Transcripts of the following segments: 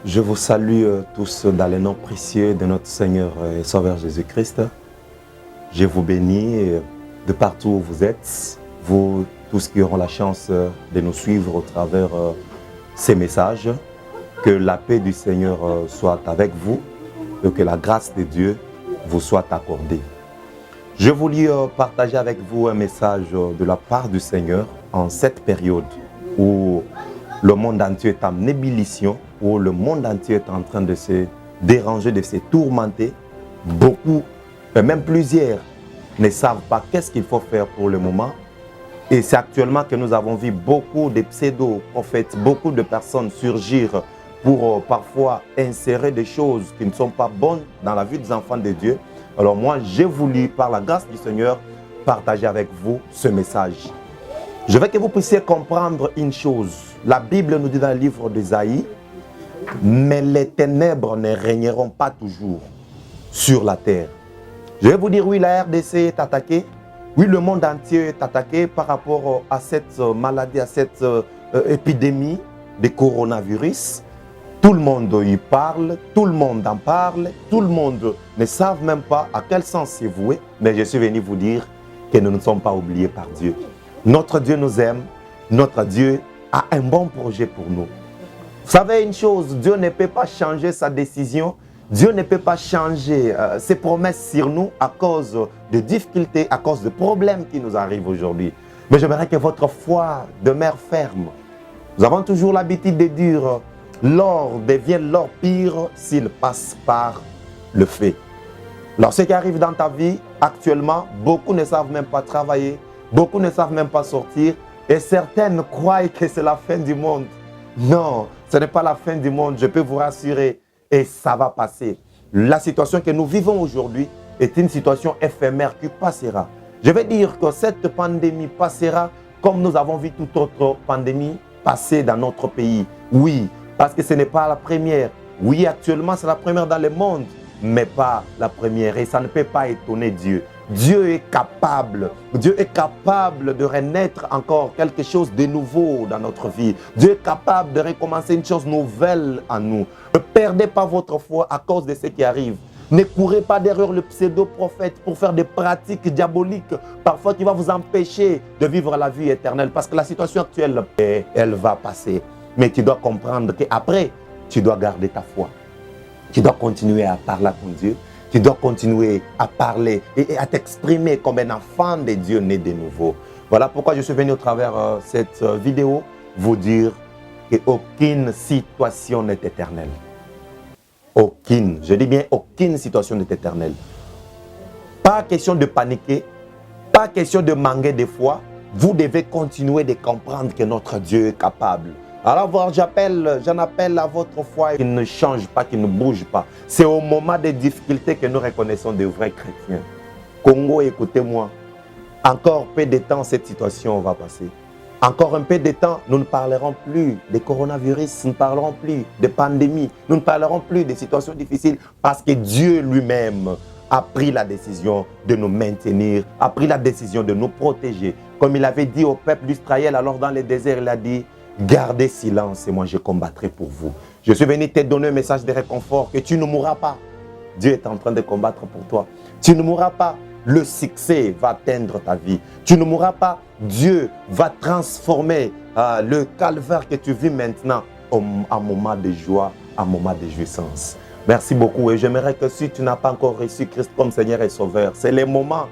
Je vous salue tous dans le nom précieux de notre Seigneur et Sauveur Jésus-Christ. Je vous bénis de partout où vous êtes, vous tous qui auront la chance de nous suivre au travers ces messages. Que la paix du Seigneur soit avec vous et que la grâce de Dieu vous soit accordée. Je voulais partager avec vous un message de la part du Seigneur en cette période où le monde entier est en ébullition, où le monde entier est en train de se déranger, de se tourmenter. Beaucoup, et même plusieurs, ne savent pas qu'est-ce qu'il faut faire pour le moment. Et c'est actuellement que nous avons vu beaucoup de pseudo-prophètes, beaucoup de personnes surgir pour parfois insérer des choses qui ne sont pas bonnes dans la vie des enfants de Dieu. Alors moi, j'ai voulu, par la grâce du Seigneur, partager avec vous ce message. Je veux que vous puissiez comprendre une chose. La Bible nous dit dans le livre d'Ésaïe, mais les ténèbres ne régneront pas toujours sur la terre. Je vais vous dire, oui, la RDC est attaquée. Oui, le monde entier est attaqué par rapport à cette maladie, à cette épidémie de coronavirus. Tout le monde y parle, tout le monde en parle, tout le monde ne savent même pas à quel sens c'est voué. Mais je suis venu vous dire que nous ne sommes pas oubliés par Dieu. Notre Dieu nous aime, notre Dieu a un bon projet pour nous. Vous savez une chose, Dieu ne peut pas changer sa décision, Dieu ne peut pas changer ses promesses sur nous à cause de difficultés, à cause de problèmes qui nous arrivent aujourd'hui. Mais j'aimerais que votre foi demeure ferme. Nous avons toujours l'habitude de dire, l'or devient l'or pire s'il passe par le feu. Alors ce qui arrive dans ta vie actuellement, beaucoup ne savent même pas travailler, beaucoup ne savent même pas sortir et certaines croient que c'est la fin du monde. Non, ce n'est pas la fin du monde, je peux vous rassurer et ça va passer. La situation que nous vivons aujourd'hui est une situation éphémère qui passera. Je vais dire que cette pandémie passera comme nous avons vu toute autre pandémie passer dans notre pays. Oui, parce que ce n'est pas la première. Oui, actuellement c'est la première dans le monde, mais pas la première et ça ne peut pas étonner Dieu. Dieu est capable de renaître encore quelque chose de nouveau dans notre vie. Dieu est capable de recommencer une chose nouvelle en nous. Ne perdez pas votre foi à cause de ce qui arrive. Ne courez pas derrière le pseudo-prophète pour faire des pratiques diaboliques, parfois qui va vous empêcher de vivre la vie éternelle. Parce que la situation actuelle, elle va passer. Mais tu dois comprendre qu'après, tu dois garder ta foi. Tu dois continuer à parler à ton Dieu. Tu dois continuer à parler et à t'exprimer comme un enfant de Dieu né de nouveau. Voilà pourquoi je suis venu au travers cette vidéo vous dire qu'aucune situation n'est éternelle. Aucune, je dis bien aucune situation n'est éternelle. Pas question de paniquer, pas question de manquer de foi. Vous devez continuer de comprendre que notre Dieu est capable. Alors j'en appelle à votre foi qui ne change pas, qui ne bouge pas. C'est au moment des difficultés que nous reconnaissons des vrais chrétiens. Congo, écoutez-moi. Encore peu de temps, cette situation va passer. Encore un peu de temps, nous ne parlerons plus de coronavirus, nous ne parlerons plus de pandémie, nous ne parlerons plus de situations difficiles parce que Dieu lui-même a pris la décision de nous maintenir, a pris la décision de nous protéger. Comme il avait dit au peuple d'Israël, alors dans le désert, il a dit, gardez silence et moi je combattrai pour vous. Je suis venu te donner un message de réconfort que tu ne mourras pas. Dieu est en train de combattre pour toi. Tu ne mourras pas. Le succès va atteindre ta vie. Tu ne mourras pas. Dieu va transformer le calvaire que tu vis maintenant en moment de joie, en moment de jouissance. Merci beaucoup et j'aimerais que si tu n'as pas encore reçu Christ comme Seigneur et Sauveur, c'est le moment.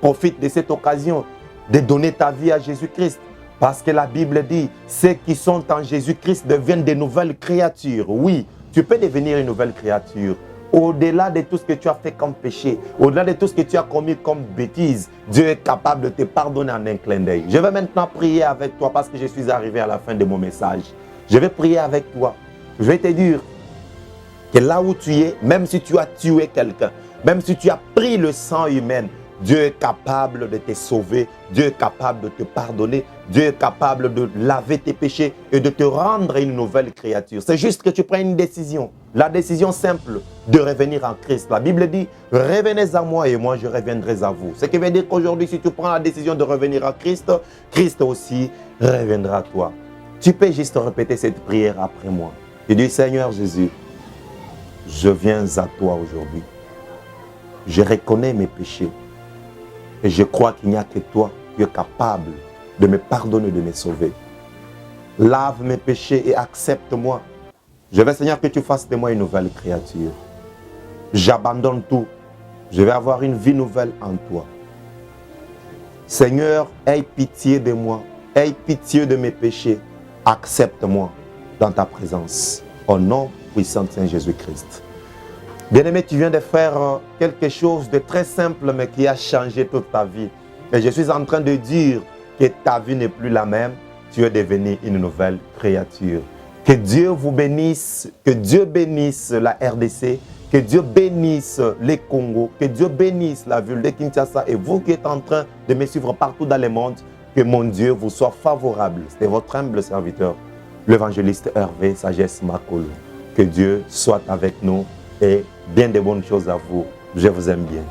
Profite de cette occasion de donner ta vie à Jésus-Christ. Parce que la Bible dit, ceux qui sont en Jésus-Christ deviennent de nouvelles créatures. Oui, tu peux devenir une nouvelle créature. Au-delà de tout ce que tu as fait comme péché, au-delà de tout ce que tu as commis comme bêtise, Dieu est capable de te pardonner en un clin d'œil. Je vais maintenant prier avec toi parce que je suis arrivé à la fin de mon message. Je vais prier avec toi. Je vais te dire que là où tu es, même si tu as tué quelqu'un, même si tu as pris le sang humain, Dieu est capable de te sauver, Dieu est capable de te pardonner, Dieu est capable de laver tes péchés et de te rendre une nouvelle créature. C'est juste que tu prennes une décision, la décision simple de revenir en Christ. La Bible dit, revenez à moi et moi je reviendrai à vous. Ce qui veut dire qu'aujourd'hui, si tu prends la décision de revenir à Christ, Christ aussi reviendra à toi. Tu peux juste répéter cette prière après moi. Et dis, Seigneur Jésus, je viens à toi aujourd'hui. Je reconnais mes péchés. Et je crois qu'il n'y a que toi qui es capable de me pardonner, de me sauver. Lave mes péchés et accepte-moi. Je veux, Seigneur, que tu fasses de moi une nouvelle créature. J'abandonne tout. Je vais avoir une vie nouvelle en toi. Seigneur, aie pitié de moi. Aie pitié de mes péchés. Accepte-moi dans ta présence. Au nom puissant de Saint Jésus-Christ. Bien-aimé, tu viens de faire quelque chose de très simple, mais qui a changé toute ta vie. Et je suis en train de dire que ta vie n'est plus la même. Tu es devenu une nouvelle créature. Que Dieu vous bénisse, que Dieu bénisse la RDC, que Dieu bénisse les Congo, que Dieu bénisse la ville de Kinshasa et vous qui êtes en train de me suivre partout dans le monde, que mon Dieu vous soit favorable. C'était votre humble serviteur, l'évangéliste Hervé Sagesse Makolo. Que Dieu soit avec nous et bien de bonnes choses à vous. Je vous aime bien.